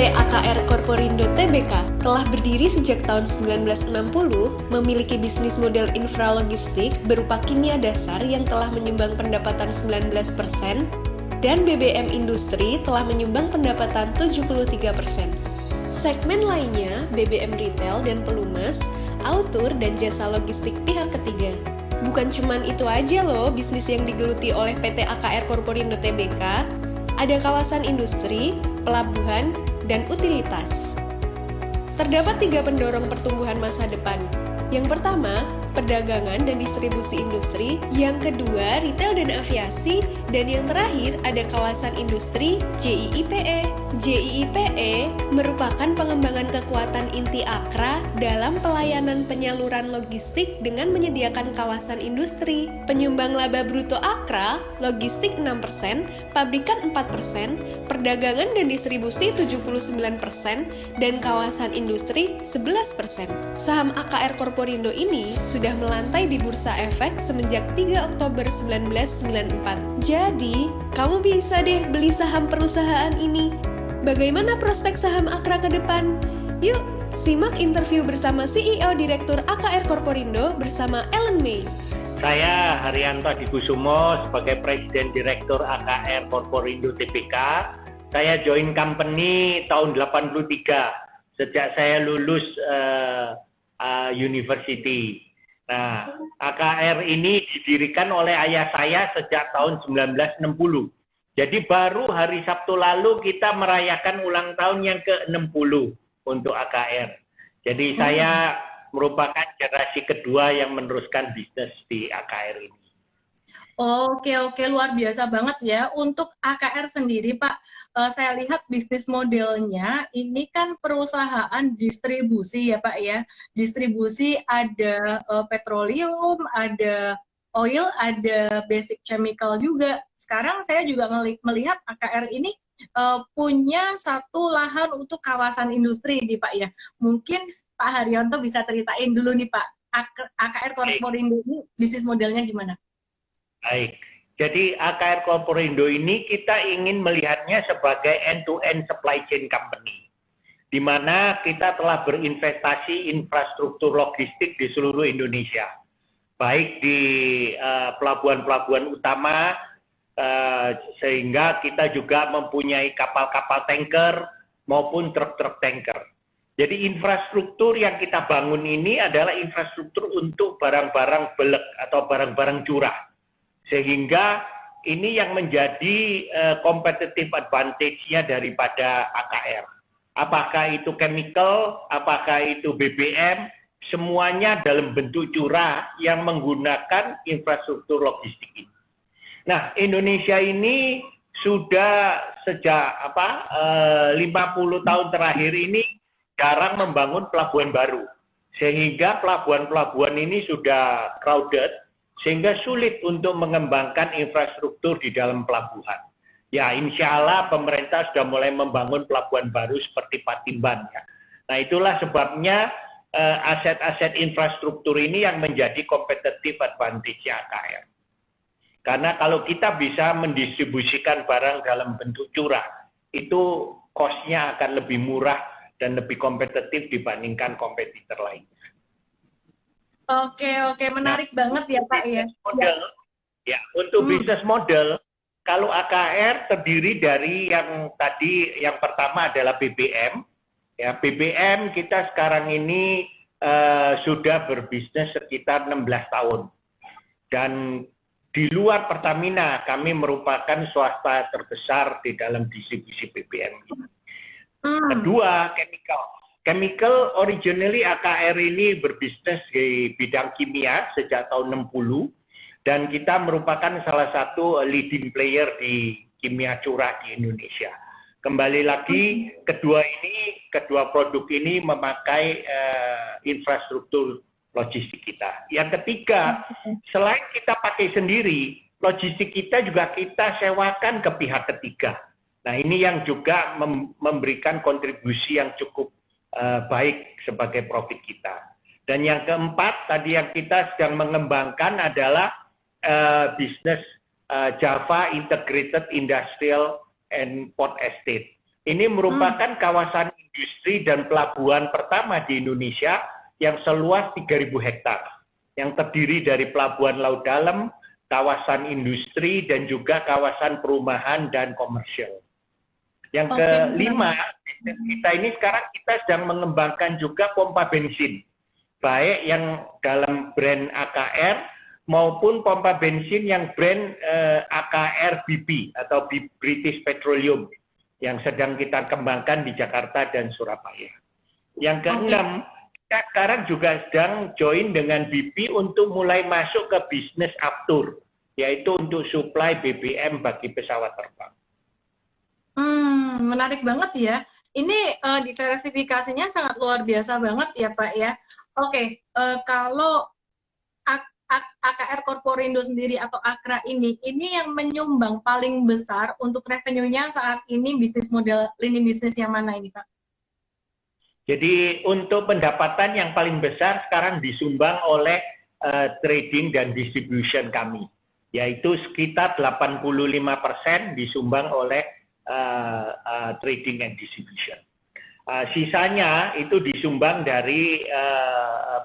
PT AKR Corporindo Tbk telah berdiri sejak tahun 1960, memiliki bisnis model infralogistik berupa kimia dasar yang telah menyumbang pendapatan 19%, dan BBM industri telah menyumbang pendapatan 73%. Segmen lainnya, BBM retail dan pelumas, autur, dan jasa logistik pihak ketiga. Bukan cuman itu aja loh bisnis yang digeluti oleh PT AKR Corporindo Tbk, ada kawasan industri, pelabuhan, dan utilitas. Terdapat 3 pendorong pertumbuhan masa depan. Yang pertama, perdagangan dan distribusi industri, yang kedua, retail dan aviasi, dan yang terakhir ada kawasan industri JIIPE. JIIPE merupakan pengembangan kekuatan inti AKRA dalam pelayanan penyaluran logistik dengan menyediakan kawasan industri. Penyumbang laba bruto AKRA, logistik 6%, pabrikan 4%, perdagangan dan distribusi 79%, dan kawasan industri 11%. Saham AKR Corporindo ini sudah melantai di Bursa Efek semenjak 3 Oktober 1994. Jadi, kamu bisa deh beli saham perusahaan ini. Bagaimana prospek saham AKRA ke depan? Yuk, simak interview bersama CEO Direktur AKR Corporindo bersama Ellen May. Saya Haryanto Adikusumo sebagai Presiden Direktur AKR Corporindo Tbk. Saya join company tahun 83 sejak saya lulus university. Nah, AKR ini didirikan oleh ayah saya sejak tahun 1960. Jadi baru hari Sabtu lalu kita merayakan ulang tahun yang ke-60 untuk AKR. Jadi saya merupakan generasi kedua yang meneruskan bisnis di AKR ini. Oke, luar biasa banget ya. Untuk AKR sendiri, Pak, saya lihat bisnis modelnya ini kan perusahaan distribusi ya, Pak ya. Distribusi ada petroleum, ada oil, ada basic chemical juga. Sekarang saya juga melihat AKR ini punya satu lahan untuk kawasan industri nih, Pak ya. Mungkin Pak Haryanto bisa ceritain dulu nih, Pak, AKR Corporindo ini bisnis modelnya gimana? Baik, jadi AKR Corporindo ini kita ingin melihatnya sebagai end-to-end supply chain company, di mana kita telah berinvestasi infrastruktur logistik di seluruh Indonesia, baik di pelabuhan-pelabuhan utama, sehingga kita juga mempunyai kapal-kapal tanker maupun truk-truk tanker. Jadi infrastruktur yang kita bangun ini adalah infrastruktur untuk barang-barang bulk atau barang-barang curah. Sehingga ini yang menjadi competitive advantage-nya daripada AKR. Apakah itu chemical, apakah itu BBM, semuanya dalam bentuk curah yang menggunakan infrastruktur logistik ini. Nah, Indonesia ini sudah sejak 50 tahun terakhir ini jarang membangun pelabuhan baru. Sehingga pelabuhan-pelabuhan ini sudah crowded, sehingga sulit untuk mengembangkan infrastruktur di dalam pelabuhan. Ya, insya Allah pemerintah sudah mulai membangun pelabuhan baru seperti Patimban. Ya. Nah, itulah sebabnya aset-aset infrastruktur ini yang menjadi competitive advantage AKR. Karena kalau kita bisa mendistribusikan barang dalam bentuk curah, itu cost-nya akan lebih murah dan lebih kompetitif dibandingkan kompetitor lain. Oke, menarik banget ya Pak ya. Untuk bisnis model, kalau AKR terdiri dari yang pertama adalah BBM. Ya, BBM kita sekarang ini sudah berbisnis sekitar 16 tahun. Dan di luar Pertamina, kami merupakan swasta terbesar di dalam distribusi BBM. Kedua, chemical. Chemical originally AKR ini berbisnis di bidang kimia sejak tahun 60 dan kita merupakan salah satu leading player di kimia curah di Indonesia. Kembali lagi, kedua produk ini memakai infrastruktur logistik kita. Yang ketiga, selain kita pakai sendiri, logistik kita juga kita sewakan ke pihak ketiga. Nah, ini yang juga memberikan kontribusi yang cukup baik sebagai profit kita. Dan yang keempat, tadi yang kita sedang mengembangkan adalah bisnis Java Integrated Industrial and Port Estate. Ini merupakan kawasan industri dan pelabuhan pertama di Indonesia yang seluas 3.000 hektar, yang terdiri dari pelabuhan laut dalam, kawasan industri, dan juga kawasan perumahan dan komersial. Yang kelima, kita ini sekarang kita sedang mengembangkan juga pompa bensin, baik yang dalam brand AKR maupun pompa bensin yang brand AKR BP atau British Petroleum yang sedang kita kembangkan di Jakarta dan Surabaya. Yang keenam, kita sekarang juga sedang join dengan BP untuk mulai masuk ke bisnis aftur, yaitu untuk supply BBM bagi pesawat terbang. Menarik banget ya. Ini diversifikasinya sangat luar biasa banget ya Pak ya. Oke, kalau AKR Korporindo sendiri atau AKRA ini yang menyumbang paling besar untuk revenue-nya saat ini bisnis model lini bisnis yang mana ini Pak? Jadi untuk pendapatan yang paling besar sekarang disumbang oleh trading dan distribution kami, yaitu sekitar 85% disumbang oleh trading and distribution. Sisanya itu disumbang dari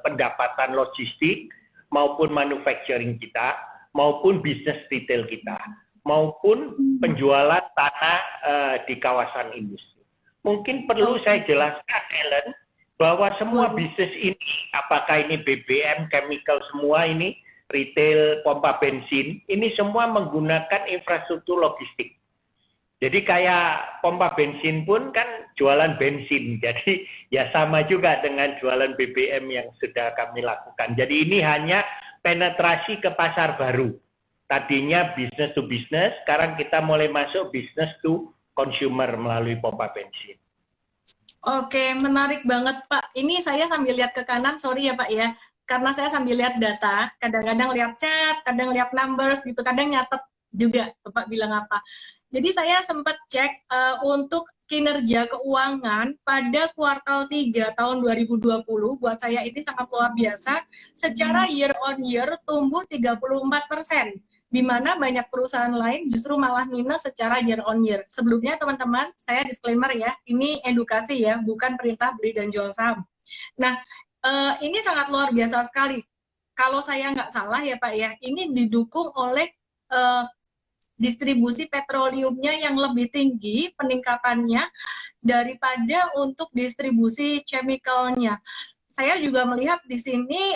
pendapatan logistik maupun manufacturing kita, maupun bisnis retail kita, maupun penjualan tanah di kawasan industri. Mungkin perlu saya jelaskan, Ellen, bahwa semua bisnis ini, apakah ini BBM, chemical, semua ini, retail, pompa bensin, ini semua menggunakan infrastruktur logistik. Jadi kayak pompa bensin pun kan jualan bensin, jadi ya sama juga dengan jualan BBM yang sudah kami lakukan. Jadi ini hanya penetrasi ke pasar baru. Tadinya business to business, sekarang kita mulai masuk business to consumer melalui pompa bensin. Oke, menarik banget Pak. Ini saya sambil lihat ke kanan, sorry ya Pak ya, karena saya sambil lihat data, kadang-kadang lihat chat, kadang lihat numbers gitu, kadang nyatet juga Bapak bilang apa. Jadi saya sempat cek untuk kinerja keuangan pada kuartal 3 tahun 2020, buat saya ini sangat luar biasa, secara year on year tumbuh 34%, di mana banyak perusahaan lain justru malah minus secara year on year. Sebelumnya teman-teman, saya disclaimer ya, ini edukasi ya, bukan perintah beli dan jual saham. Nah, ini sangat luar biasa sekali. Kalau saya nggak salah ya Pak ya, ini didukung oleh distribusi petroleumnya yang lebih tinggi peningkatannya daripada untuk distribusi chemicalnya. Saya juga melihat di sini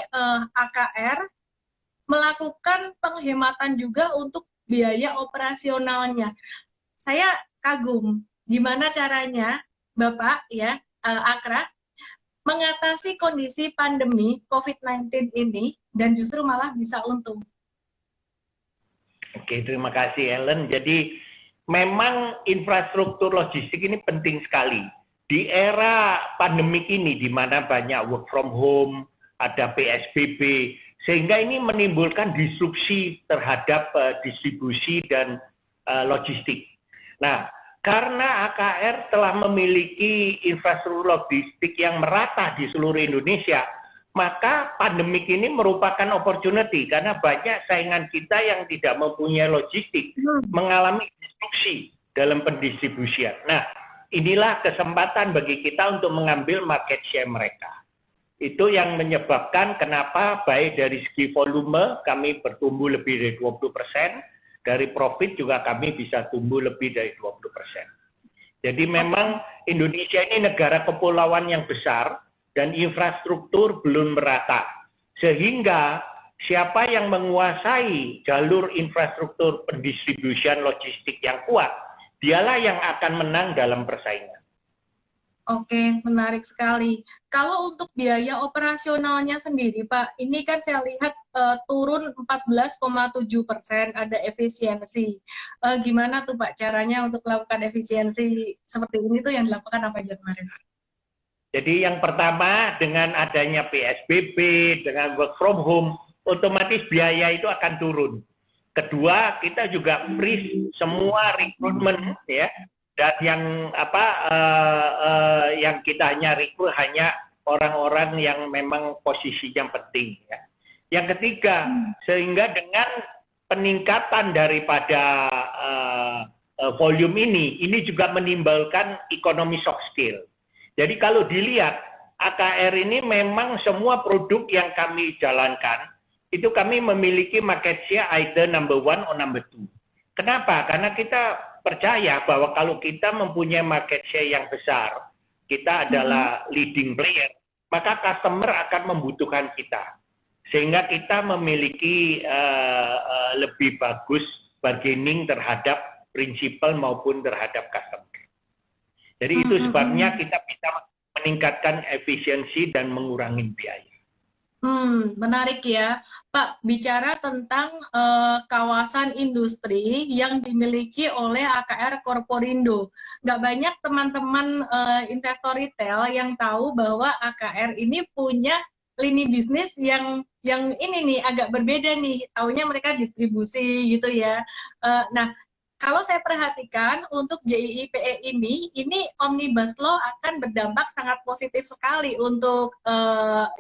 AKR melakukan penghematan juga untuk biaya operasionalnya. Saya kagum gimana caranya Bapak ya AKRA mengatasi kondisi pandemi COVID-19 ini dan justru malah bisa untung. Oke, terima kasih Ellen. Jadi memang infrastruktur logistik ini penting sekali. Di era pandemik ini di mana banyak work from home, ada PSBB, sehingga ini menimbulkan disrupsi terhadap distribusi dan logistik. Nah, karena AKR telah memiliki infrastruktur logistik yang merata di seluruh Indonesia, maka pandemik ini merupakan opportunity karena banyak saingan kita yang tidak mempunyai logistik mengalami disrupsi dalam pendistribusian. Nah, inilah kesempatan bagi kita untuk mengambil market share mereka. Itu yang menyebabkan kenapa baik dari segi volume kami bertumbuh lebih dari 20%, dari profit juga kami bisa tumbuh lebih dari 20%. Jadi memang Indonesia ini negara kepulauan yang besar, dan infrastruktur belum merata. Sehingga siapa yang menguasai jalur infrastruktur pendistribusian logistik yang kuat, dialah yang akan menang dalam persaingan. Oke, menarik sekali. Kalau untuk biaya operasionalnya sendiri, Pak, ini kan saya lihat turun 14,7%, ada efisiensi. Gimana tuh Pak caranya untuk melakukan efisiensi seperti ini tuh yang dilakukan apa aja kemarin? Jadi yang pertama dengan adanya PSBB, dengan work from home, otomatis biaya itu akan turun. Kedua, kita juga freeze semua rekrutmen ya, dan yang yang kita hanya rekrut hanya orang-orang yang memang posisinya penting ya. Yang ketiga, sehingga dengan peningkatan daripada volume ini juga menimbulkan ekonomi soft skill. Jadi kalau dilihat AKR ini memang semua produk yang kami jalankan itu kami memiliki market share either number one or number two. Kenapa? Karena kita percaya bahwa kalau kita mempunyai market share yang besar, kita adalah leading player, maka customer akan membutuhkan kita. Sehingga kita memiliki lebih bagus bargaining terhadap prinsipal maupun terhadap customer. Jadi itu sebabnya kita bisa meningkatkan efisiensi dan mengurangi biaya. Menarik ya, Pak. Bicara tentang kawasan industri yang dimiliki oleh AKR Corporindo. Nggak banyak teman-teman investor retail yang tahu bahwa AKR ini punya lini bisnis yang ini nih agak berbeda nih. Taunya mereka distribusi gitu ya. Nah, kalau saya perhatikan untuk JIIPE ini Omnibus Law akan berdampak sangat positif sekali untuk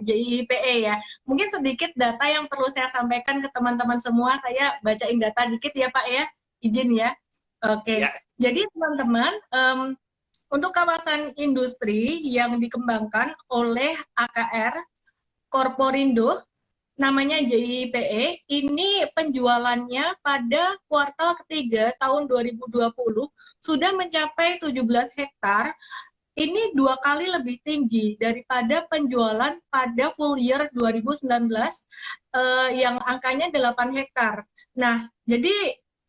JIIPE ya. Mungkin sedikit data yang perlu saya sampaikan ke teman-teman semua, saya bacain data dikit ya Pak ya, izin ya. Oke. Ya. Jadi teman-teman, untuk kawasan industri yang dikembangkan oleh AKR Corporindo, namanya JIPE, ini penjualannya pada kuartal ketiga tahun 2020 sudah mencapai 17 hektar. Ini 2 kali lebih tinggi daripada penjualan pada full year 2019 yang angkanya 8 hektar. Nah, jadi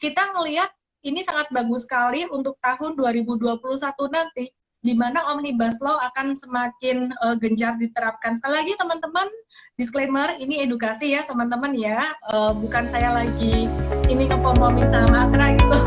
kita melihat ini sangat bagus sekali untuk tahun 2021 nanti, di mana Omnibus Law akan semakin gencar diterapkan. Sekali lagi teman-teman, disclaimer, ini edukasi ya teman-teman ya, bukan saya lagi ini ngepromomin sama Matra gitu.